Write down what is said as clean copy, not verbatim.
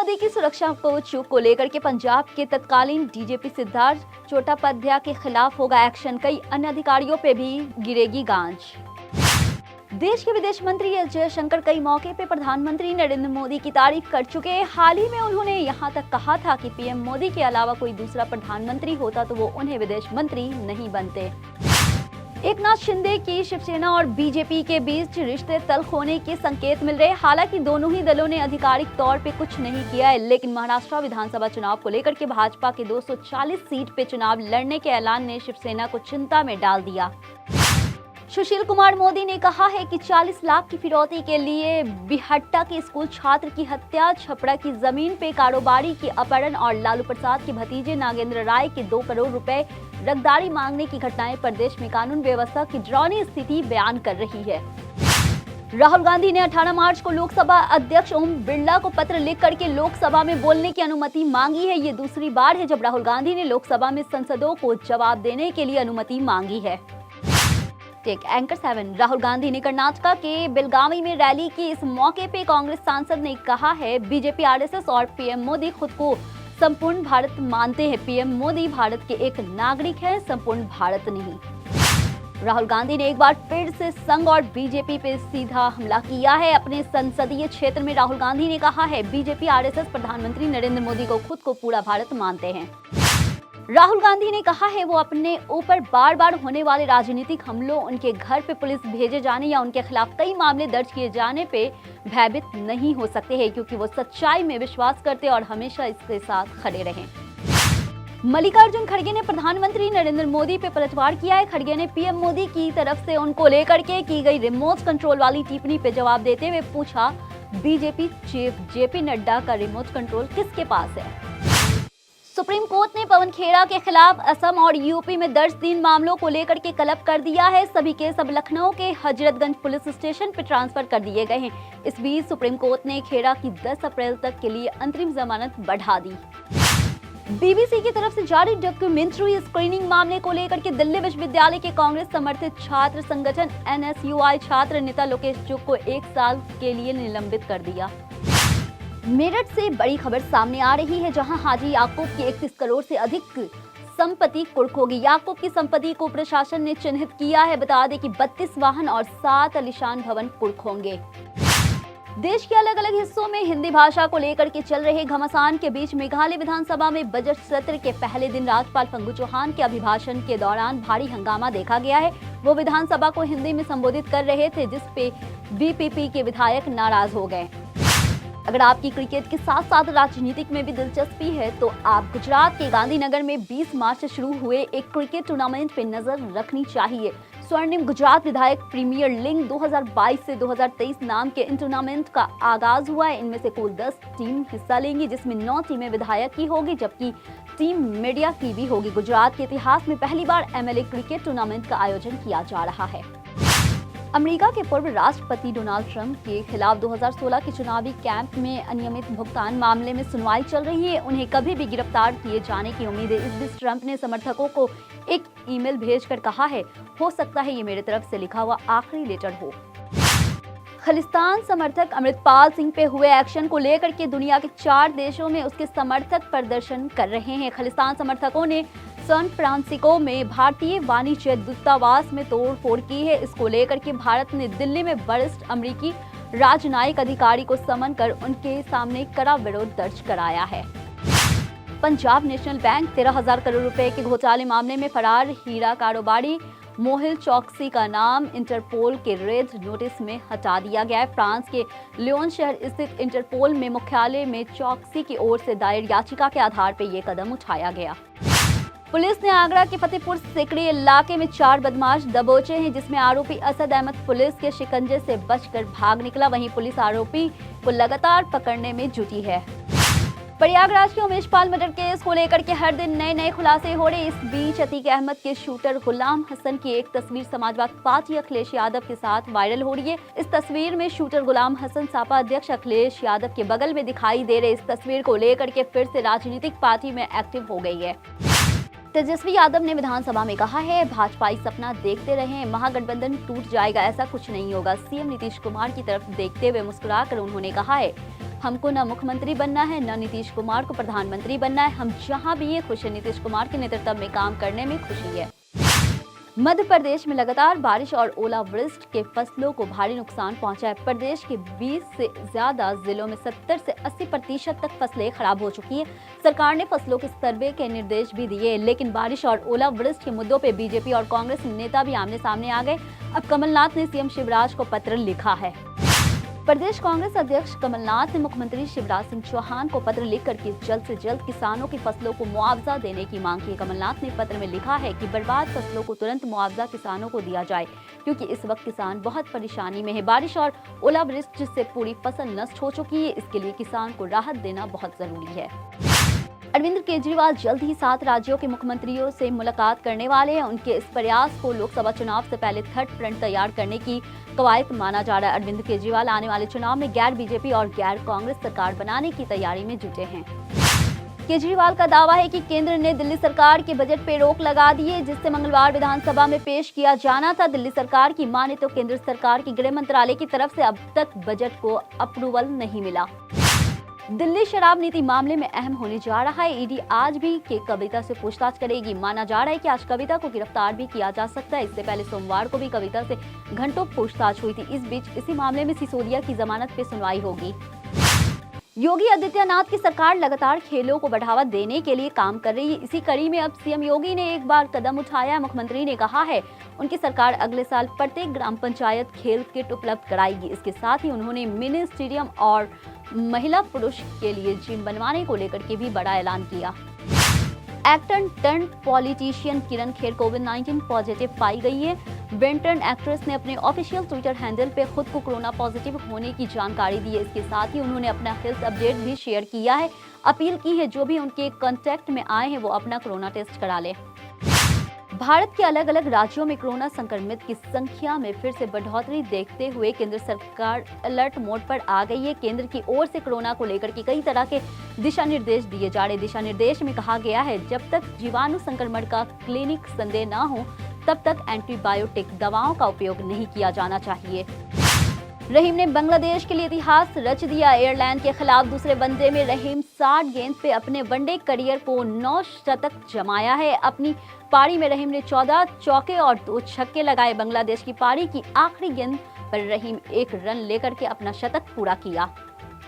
मोदी की सुरक्षा चूक को लेकर के पंजाब के तत्कालीन डीजीपी सिद्धार्थ चट्टोपाध्याय के खिलाफ होगा एक्शन। कई अन्य अधिकारियों पे भी गिरेगी गांज। देश के विदेश मंत्री एस जयशंकर कई मौके पे प्रधानमंत्री नरेंद्र मोदी की तारीफ कर चुके हैं। हाल ही में उन्होंने यहां तक कहा था कि पीएम मोदी के अलावा कोई दूसरा प्रधानमंत्री होता तो वो उन्हें विदेश मंत्री नहीं बनते। एकनाथ शिंदे की शिवसेना और बीजेपी के बीच रिश्ते तल्ख होने के संकेत मिल रहे हैं। हालांकि दोनों ही दलों ने आधिकारिक तौर पे कुछ नहीं किया है, लेकिन महाराष्ट्र विधानसभा चुनाव को लेकर के भाजपा के 240 सीट पे चुनाव लड़ने के ऐलान ने शिवसेना को चिंता में डाल दिया। सुशील कुमार मोदी ने कहा है कि 40 लाख की फिरौती के लिए बिहट्टा के स्कूल छात्र की हत्या, छपरा की जमीन पे कारोबारी की अपहरण और लालू प्रसाद के भतीजे नागेंद्र राय के 2 करोड़ रुपए रंगदारी मांगने की घटनाएं प्रदेश में कानून व्यवस्था की डरावनी स्थिति बयान कर रही है। राहुल गांधी ने 18 मार्च को लोकसभा अध्यक्ष ओम बिरला को पत्र लिख करके लोकसभा में बोलने की अनुमति मांगी है। ये दूसरी बार है जब राहुल गांधी ने लोकसभा में सांसदों को जवाब देने के लिए अनुमति मांगी है। एंकर 7 राहुल गांधी ने कर्नाटक के बेलगावी में रैली की। इस मौके पे कांग्रेस सांसद ने कहा है बीजेपी, आरएसएस और पीएम मोदी खुद को संपूर्ण भारत मानते हैं। पीएम मोदी भारत के एक नागरिक हैं, संपूर्ण भारत नहीं। राहुल गांधी ने एक बार फिर से संघ और बीजेपी पे सीधा हमला किया है। अपने संसदीय क्षेत्र में राहुल गांधी ने कहा है बीजेपी, आरएसएस प्रधानमंत्री नरेंद्र मोदी को खुद को पूरा भारत मानते हैं। राहुल गांधी ने कहा है वो अपने ऊपर बार बार होने वाले राजनीतिक हमलों, उनके घर पे पुलिस भेजे जाने या उनके खिलाफ कई मामले दर्ज किए जाने पे भयभीत नहीं हो सकते हैं, क्योंकि वो सच्चाई में विश्वास करते और हमेशा इसके साथ खड़े रहे। मल्लिकार्जुन खड़गे ने प्रधानमंत्री नरेंद्र मोदी पे पलटवार किया है। खड़गे ने पीएम मोदी की तरफ से उनको लेकर के की गई रिमोट कंट्रोल वाली टिप्पणी पे जवाब देते हुए पूछा, बीजेपी चीफ जेपी नड्डा का रिमोट कंट्रोल किसके पास है? सुप्रीम कोर्ट ने पवन खेड़ा के खिलाफ असम और यूपी में दर्ज 3 मामलों को लेकर के क्लब कर दिया है। सभी केस अब लखनऊ के हजरतगंज पुलिस स्टेशन पर ट्रांसफर कर दिए गए हैं। इस बीच सुप्रीम कोर्ट ने खेड़ा की 10 अप्रैल तक के लिए अंतरिम जमानत बढ़ा दी। बीबीसी की तरफ से जारी डॉक्यूमेंट्री स्क्रीनिंग मामले को लेकर के दिल्ली विश्वविद्यालय के कांग्रेस समर्थित छात्र संगठन एनएसयूआई छात्र नेता लोकेश चुग को 1 साल के लिए निलंबित कर दिया। मेरठ से बड़ी खबर सामने आ रही है, जहां हाजी याकूब की 31 करोड़ से अधिक संपत्ति कुर्क होगी। याकूब की संपत्ति को प्रशासन ने चिन्हित किया है। बता दें कि 32 वाहन और 7 आलीशान भवन कुर्क होंगे। देश के अलग अलग हिस्सों में हिंदी भाषा को लेकर के चल रहे घमासान के बीच मेघालय विधानसभा में बजट सत्र के पहले दिन राज्यपाल फग्गू चौहान के अभिभाषण के दौरान भारी हंगामा देखा गया है। वो विधानसभा को हिंदी में संबोधित कर रहे थे, जिस पे बीपीपी के विधायक नाराज हो गए। अगर आपकी क्रिकेट के साथ साथ राजनीतिक में भी दिलचस्पी है तो आप गुजरात के गांधीनगर में 20 मार्च से शुरू हुए एक क्रिकेट टूर्नामेंट पे नजर रखनी चाहिए। स्वर्णिम गुजरात विधायक प्रीमियर लीग 2022 से 2023 नाम के इन टूर्नामेंट का आगाज हुआ है। इनमें से कुल 10 टीम हिस्सा लेंगी, जिसमें 9 टीमें विधायक की होगी जबकि टीम मीडिया की भी होगी। गुजरात के इतिहास में पहली बार एमएलए क्रिकेट टूर्नामेंट का आयोजन किया जा रहा है। अमेरिका के पूर्व राष्ट्रपति डोनाल्ड ट्रंप के खिलाफ 2016 के चुनावी कैंप में अनियमित भुगतान मामले में सुनवाई चल रही है। उन्हें कभी भी गिरफ्तार किए जाने की उम्मीद है। इस बीच ट्रंप ने समर्थकों को एक ईमेल भेजकर कहा है, हो सकता है ये मेरे तरफ से लिखा हुआ आखिरी लेटर हो। खालिस्तान समर्थक अमृतपाल सिंह पे हुए एक्शन को लेकर के दुनिया के 4 देशों में उसके समर्थक प्रदर्शन कर रहे हैं। खालिस्तान समर्थकों ने सैन फ्रांसिस्को में भारतीय वाणिज्य दूतावास में तोड़फोड़ की है। इसको लेकर के भारत ने दिल्ली में वरिष्ठ अमेरिकी राजनयिक अधिकारी को समन कर उनके सामने कड़ा विरोध दर्ज कराया है। पंजाब नेशनल बैंक 13,000 करोड़ रुपए के घोटाले मामले में फरार हीरा कारोबारी मोहिल चौकसी का नाम इंटरपोल के रेड नोटिस में हटा दिया गया है। फ्रांस के लियोन शहर स्थित इंटरपोल में मुख्यालय में चौकसी की ओर से दायर याचिका के आधार पर यह कदम उठाया गया। पुलिस ने आगरा के फतेहपुर सीकरी इलाके में 4 बदमाश दबोचे हैं, जिसमें आरोपी असद अहमद पुलिस के शिकंजे से बचकर भाग निकला। वहीं पुलिस आरोपी को लगातार पकड़ने में जुटी है। प्रयागराज के उमेश पाल मर्डर केस को लेकर के हर दिन नए नए खुलासे हो रहे। इस बीच अतीक अहमद के शूटर गुलाम हसन की एक तस्वीर समाजवादी पार्टी अखिलेश यादव के साथ वायरल हो रही है। इस तस्वीर में शूटर गुलाम हसन सपा अध्यक्ष अखिलेश यादव के बगल में दिखाई दे रहे। इस तस्वीर को लेकर के फिर से राजनीतिक पार्टी में एक्टिव हो गई है। तेजस्वी यादव ने विधानसभा में कहा है, भाजपाई सपना देखते रहे, महागठबंधन टूट जाएगा, ऐसा कुछ नहीं होगा। सीएम नीतीश कुमार की तरफ देखते हुए मुस्कुराकर उन्होंने कहा है, हमको न मुख्यमंत्री बनना है, न नीतीश कुमार को प्रधानमंत्री बनना है। हम जहां भी हैं खुश हैं। नीतीश कुमार के नेतृत्व में काम करने में खुशी है। मध्य प्रदेश में लगातार बारिश और ओलावृष्टि के फसलों को भारी नुकसान पहुंचा है। प्रदेश के 20 से ज्यादा जिलों में 70 से 80% तक फसलें खराब हो चुकी हैं। सरकार ने फसलों के सर्वे के निर्देश भी दिए, लेकिन बारिश और ओलावृष्टि के मुद्दों पे बीजेपी और कांग्रेस नेता भी आमने सामने आ गए। अब कमलनाथ ने सीएम शिवराज को पत्र लिखा है। प्रदेश कांग्रेस अध्यक्ष कमलनाथ ने मुख्यमंत्री शिवराज सिंह चौहान को पत्र लिखकर के जल्द से जल्द किसानों की फसलों को मुआवजा देने की मांग की। कमलनाथ ने पत्र में लिखा है कि बर्बाद फसलों को तुरंत मुआवजा किसानों को दिया जाए, क्योंकि इस वक्त किसान बहुत परेशानी में है। बारिश और ओलावृष्टि से पूरी फसल नष्ट हो चुकी है, इसके लिए किसान को राहत देना बहुत जरूरी है। अरविंद केजरीवाल जल्द ही 7 राज्यों के मुख्यमंत्रियों से मुलाकात करने वाले हैं। उनके इस प्रयास को लोकसभा चुनाव से पहले थर्ड फ्रंट तैयार करने की कवायद माना जा रहा है। अरविंद केजरीवाल आने वाले चुनाव में गैर बीजेपी और गैर कांग्रेस सरकार बनाने की तैयारी में जुटे हैं। केजरीवाल का दावा है कि केंद्र ने दिल्ली सरकार के बजट पे रोक लगा दी है, जिससे मंगलवार विधानसभा में पेश किया जाना था। दिल्ली सरकार की माने तो केंद्र सरकार की गृह मंत्रालय की तरफ से अब तक बजट को अप्रूवल नहीं मिला। दिल्ली शराब नीति मामले में अहम होने जा रहा है। ईडी आज भी के कविता से पूछताछ करेगी। माना जा रहा है कि आज कविता को गिरफ्तार भी किया जा सकता है। इससे पहले सोमवार को भी कविता से घंटों पूछताछ हुई थी। इस बीच इसी मामले में सिसोदिया की जमानत पे सुनवाई होगी। योगी आदित्यनाथ की सरकार लगातार खेलों को बढ़ावा देने के लिए काम कर रही है। इसी कड़ी में अब सीएम योगी ने एक बार कदम उठाया। मुख्यमंत्री ने कहा है, उनकी सरकार अगले साल प्रत्येक ग्राम पंचायत खेल किट उपलब्ध कराएगी। इसके साथ ही उन्होंने मिनी स्टेडियम और महिला पुरुष के लिए जिम बनवाने को लेकर के भी बड़ा ऐलान किया। एक्टर टर्न पॉलिटिशियन किरण खेर कोविड-19 पॉजिटिव पाई गई है। बेंटन एक्ट्रेस ने अपने ऑफिशियल ट्विटर हैंडल पे खुद को कोरोना पॉजिटिव होने की जानकारी दी है। इसके साथ ही उन्होंने अपना हेल्थ अपडेट भी शेयर किया है। अपील की है, जो भी उनके कांटेक्ट में आए हैं वो अपना कोरोना टेस्ट करा ले। भारत के अलग अलग राज्यों में कोरोना संक्रमित की संख्या में फिर से बढ़ोतरी देखते हुए केंद्र सरकार अलर्ट मोड पर आ गई है। केंद्र की ओर से कोरोना को लेकर के कई तरह के दिशा निर्देश दिए जा रहे। दिशा निर्देश में कहा गया है, जब तक जीवाणु संक्रमण का क्लिनिक संदेह न हो तब तक एंटीबायोटिक दवाओं का उपयोग नहीं किया जाना चाहिए। रहीम ने बांग्लादेश के लिए इतिहास रच दिया। आयरलैंड के खिलाफ दूसरे वनडे में रहीम 60 गेंद पे अपने वनडे करियर को 9 शतक जमाया है। अपनी पारी में रहीम ने 14 चौके और 2 छक्के लगाए। बांग्लादेश की पारी की आखिरी गेंद पर रहीम 1 रन लेकर के अपना शतक पूरा किया।